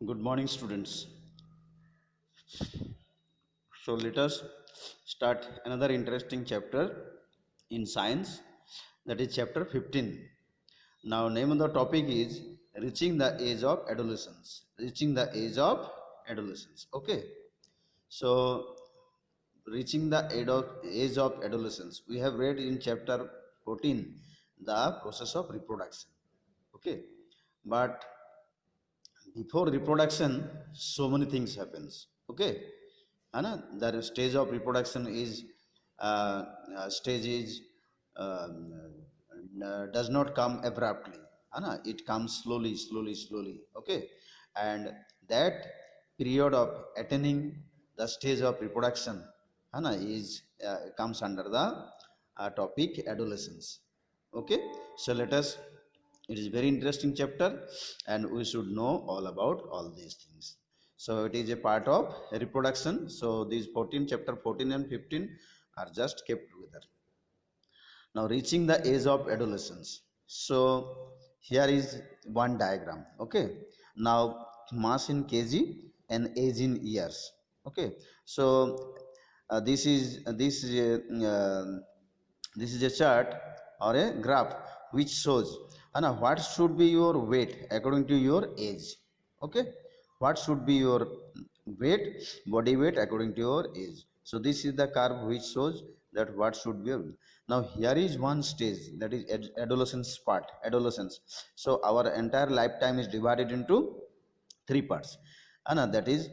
Good morning, students. So, let us start another interesting chapter in science, that is chapter 15. Now, name of the topic is reaching the age of adolescence. Reaching the age of adolescence. Okay. So, reaching the age of adolescence, we have read in chapter 14 the process of reproduction. Okay. But before reproduction, so many things happens. Okay, है ना, the stage of reproduction is stage is does not come abruptly, है ना, it comes slowly. Okay, and that period of attaining the stage of reproduction, है ना, is comes under the topic adolescence. Okay, so let us, it is very interesting chapter and we should know all about all these things. So it is a part of reproduction. So these 14, chapter 14 and 15 are just kept together. Now reaching the age of adolescence. So here is one diagram. Okay, now mass in kg and age in years. Okay, so this is a chart or a graph which shows what should be your weight according to your age. Okay, what should be your weight, body weight according to your age. So this is the curve which shows that what should be your. Now here is one stage, that is adolescence part, adolescence. So our entire lifetime is divided into three parts, that is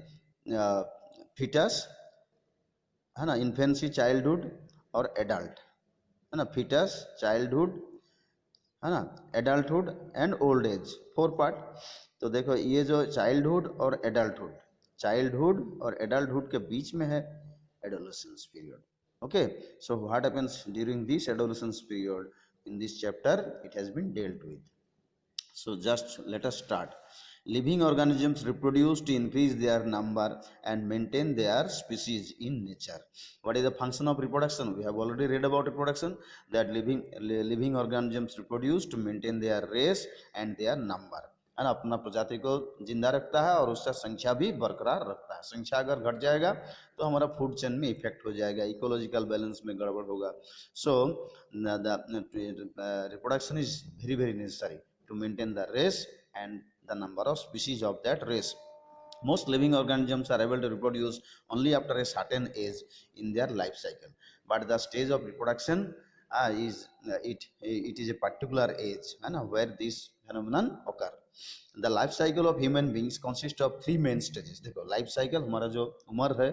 uh, fetus, infancy, childhood और adult, है ना, fetus, childhood, है ना, adulthood and old age, four part. तो देखो ये जो childhood और एडल्टहुड के बीच में है adolescence period. Okay, so what happens during this adolescence period in this chapter it has been dealt with. So just let us start. Living organisms reproduce to increase their number and maintain their species in nature. What is the function of reproduction? We have already read about reproduction, that living organisms reproduce to maintain their race and their number. है ना, अपना प्रजाति को जिंदा रखता है और उसका संख्या भी बरकरार रखता है. संख्या अगर घट जाएगा तो हमारा फूड चेन में इफेक्ट हो जाएगा, इकोलॉजिकल बैलेंस में गड़बड़ होगा. So the reproduction is very necessary to maintain the race and the number of species of that race. Most living organisms are able to reproduce only after a certain age in their life cycle, but the stage of reproduction it is a particular age where this phenomenon occur. The life cycle of human beings consists of three main stages. देखो life cycle, हमारा जो उम्र है,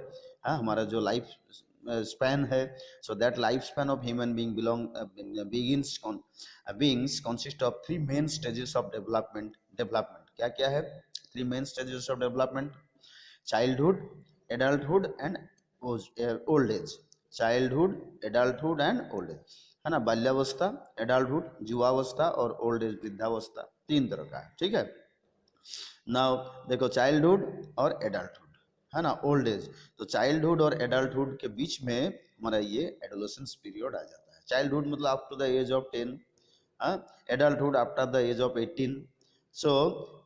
हमारा जो life span है. So that lifespan of human being beings consist of three main stages of development. क्या क्या है three main stages of development? Childhood, adulthood and old age. Childhood, adulthood and old age, है ना. बाल्यावस्था, adulthood, युवावस्था और old age, वृद्धावस्था, तीन तरह का है. ठीक है. नाउ देखो चाइल्डहुड और एडल्टहुड, है ना, ओल्ड एज. तो चाइल्डहुड और एडल्टहुड के बीच में हमारा ये एडोलेसेंस पीरियड आ जाता है. चाइल्डहुड मतलब up to the age of 10, adulthood after the age of 18. So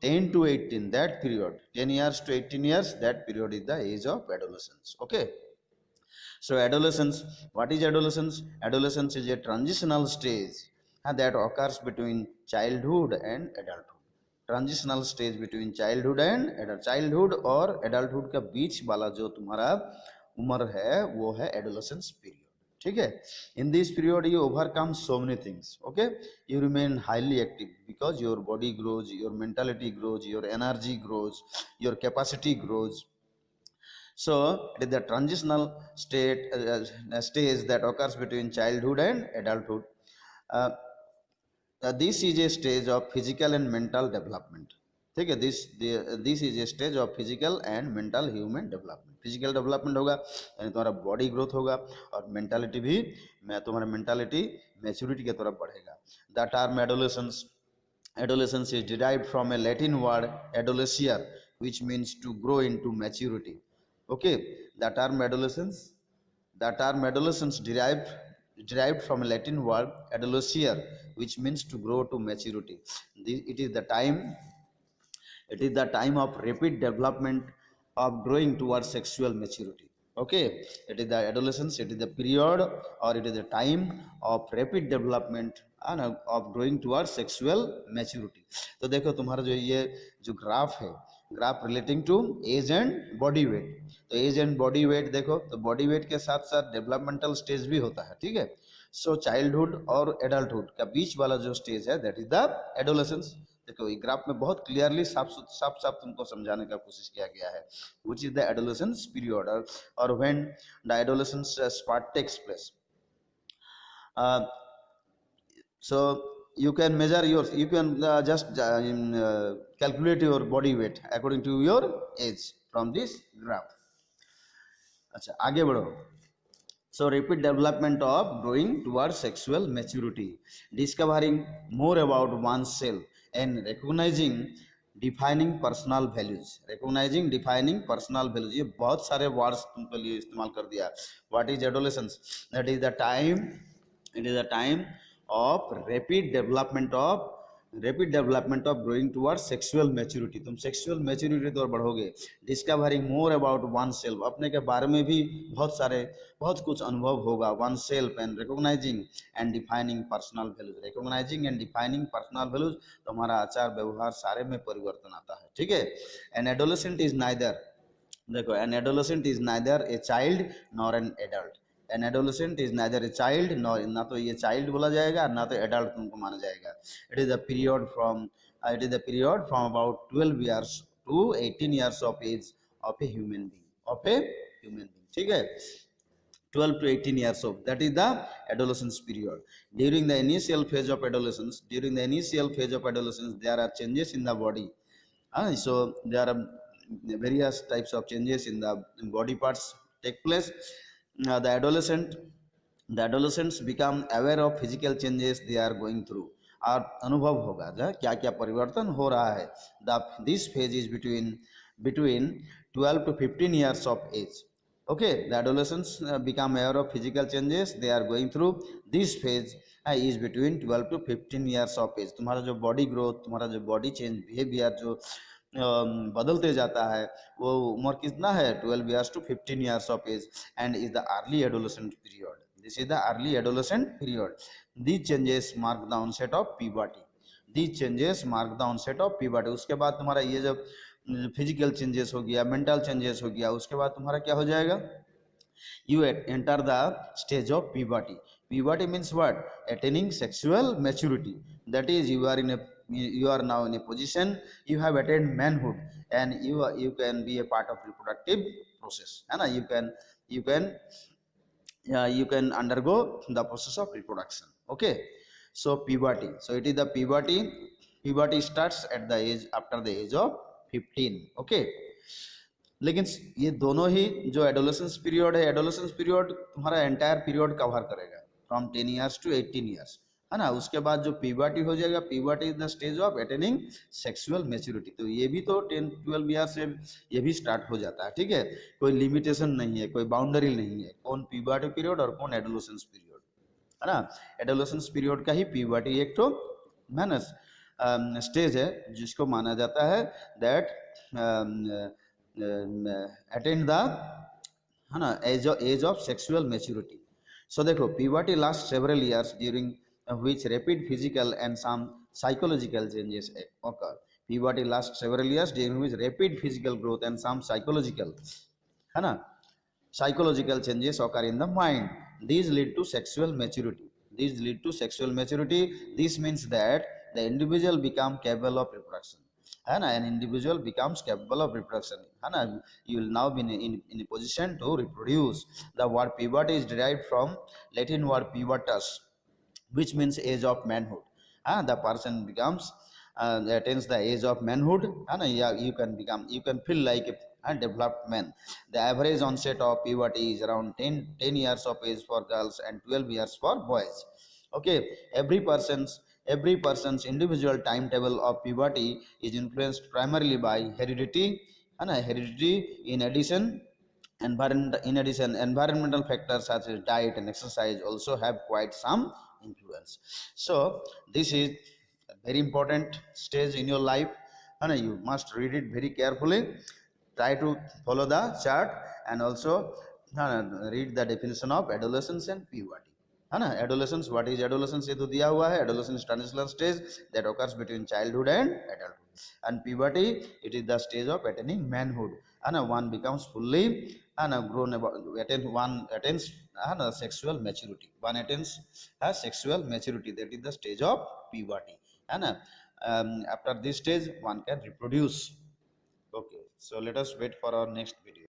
10 to 18, that period, 10 years to 18 years, that period is the age of adolescence. Okay, so adolescence, what is adolescence? Adolescence is a transitional stage that occurs between childhood and adulthood. Transitional stage between childhood and adult. Childhood और adulthood का बीच वाला जो तुम्हारा उम्र है वो है adolescence period. ठीक है. In this period you overcome so many things. Okay, you remain highly active because your body grows, your mentality grows, your energy grows, your capacity grows. So it is the transitional stage that occurs between childhood and adulthood. uh, this is a stage of physical and mental development. ठीक है. This is a stage of physical and mental human development. Physical development होगा यानी तुम्हारा body growth होगा और mentality भी, तुम्हारा mentality maturity की तरफ बढ़ेगा. The term adolescence is derived from a Latin word adolescere, which means to grow into maturity. Okay, the term adolescence derived from a Latin word adolescere, which means to grow to maturity. It is the time It is the time of rapid development of growing towards sexual maturity. Okay, it is the adolescence, it is the period or it is the time of rapid development and of growing towards sexual maturity. तो देखो तुम्हारा जो ये जो graph है, graph relating to age and body weight, तो age and body weight देखो, तो बॉडी वेट के साथ साथ डेवलपमेंटल स्टेज भी होता है, ठीक है। सो चाइल्डहुड और एडल्टहुड का बीच वाला जो स्टेज है दैट इज द एडोलेसेंस। देखो ये ग्राफ में बहुत क्लियरली साफ साफ साफ तुमको समझाने का कोशिश किया गया है, which is the adolescence period or when the adolescence part takes place. Uh, so you can measure yours, you can just calculate your body weight according to your age from this graph. अच्छा आगे बढ़ो। So rapid development of growing towards sexual maturity, discovering more about oneself and recognizing defining personal values, recognizing defining personal values, ये बहुत सारे words तुमके लिए इस्तेमाल कर दिया। What is adolescence? That is the time, it is the time of rapid development of growing towards sexual maturity। तुम sexual maturity तो बढ़ोगे। Discovering more about oneself, अपने के बारे में भी बहुत कुछ अनुभव होगा। Oneself and recognizing and defining personal values, recognizing and defining personal values, तुम्हारा आचार व्यवहार सारे में परिवर्तन आता है, ठीक है। An adolescent is neither, देखो an adolescent is neither a child nor an adult। An adolescent is neither a child ना तो ये चाइल्ड बोला जाएगा ना तो एडल्ट तुमको माना जाएगा। It is the period from about 12 years to 18 years of age of a human being, ठीक है। 12 to 18 years of, that is the adolescence period. During the initial phase of adolescence, there are changes in the body. So there are various types of changes in the body parts take place. The adolescents become aware of physical changes they are going through, और अनुभव होगा क्या क्या परिवर्तन हो रहा है। This phase is between 12 to 15 years of age. Okay, the adolescents become aware of physical changes they are going through. This phase is between 12 to 15 years of age. तुम्हारा जो बॉडी ग्रोथ, तुम्हारा जो बॉडी चेंज, बिहेवियर जो बदलते जाता है, वो उम्र कितना है 12 years to 15 years of age and is the early adolescent period. This is the early adolescent period. These changes mark the onset of puberty. उसके बाद तुम्हारा ये जब फिजिकल चेंजेस हो गया, मेंटल चेंजेस हो गया, उसके बाद तुम्हारा क्या हो जाएगा, you enter the stage of puberty. Puberty means what? Attaining sexual maturity. That is, you are now in a position, you have attained manhood and you can be a part of reproductive process, है ना। you can undergo the process of reproduction. Okay, so puberty, so it is the puberty starts at the age after the age of 15. Okay, लेकिन ये दोनों ही जो adolescence period है, adolescence period तुम्हारा entire period cover करेगा from 10 years to 18 years, है ना। उसके बाद जो प्यूबर्टी हो जाएगा, puberty is the stage of attaining sexual maturity. तो ये भी तो 10-12 years से ये भी स्टार्ट हो जाता है, ठीक है। कोई लिमिटेशन नहीं है, कोई बाउंड्री नहीं है, कौन प्यूबर्टी पीरियड और कौन एडोलेसेंस पीरियड, है ना। एडोलेसेंस पीरियड का ही प्यूबर्टी एक तो मैनस स्टेज है जिसको माना जाता है दैट अटेंड द, है ना, एज ऑफ सेक्सुअल मैच्योरिटी। सो देखो puberty lasts several years during which rapid physical and some psychological changes occur. Puberty lasts several years during which rapid physical growth and some psychological, है ना, psychological changes occur in the mind. These lead to sexual maturity. This means that the individual become capable of reproduction, है ना। An individual becomes capable of reproduction, है ना। You will now be in a position to reproduce. The word puberty is derived from Latin word pubertas, which means age of manhood. The person becomes attains the age of manhood, and you can feel like a developed man. The average onset of puberty is around 10 years of age for girls and 12 years for boys. Okay, every person's individual timetable of puberty is influenced primarily by heredity, and heredity. In addition, environmental factors such as diet and exercise also have quite some influence. So this is a very important stage in your life, and you must read it very carefully. Try to follow the chart and also read the definition of adolescence and puberty, है ना. Adolescence, what is adolescence, ये तो दिया हुआ है. Adolescence transitional stage that occurs between childhood and adulthood. And puberty, it is the stage of attaining manhood, and one becomes fully and grown about, one attains and sexual maturity. One attains sexual maturity, that is the stage of puberty, and after this stage one can reproduce. Okay, so let us wait for our next video.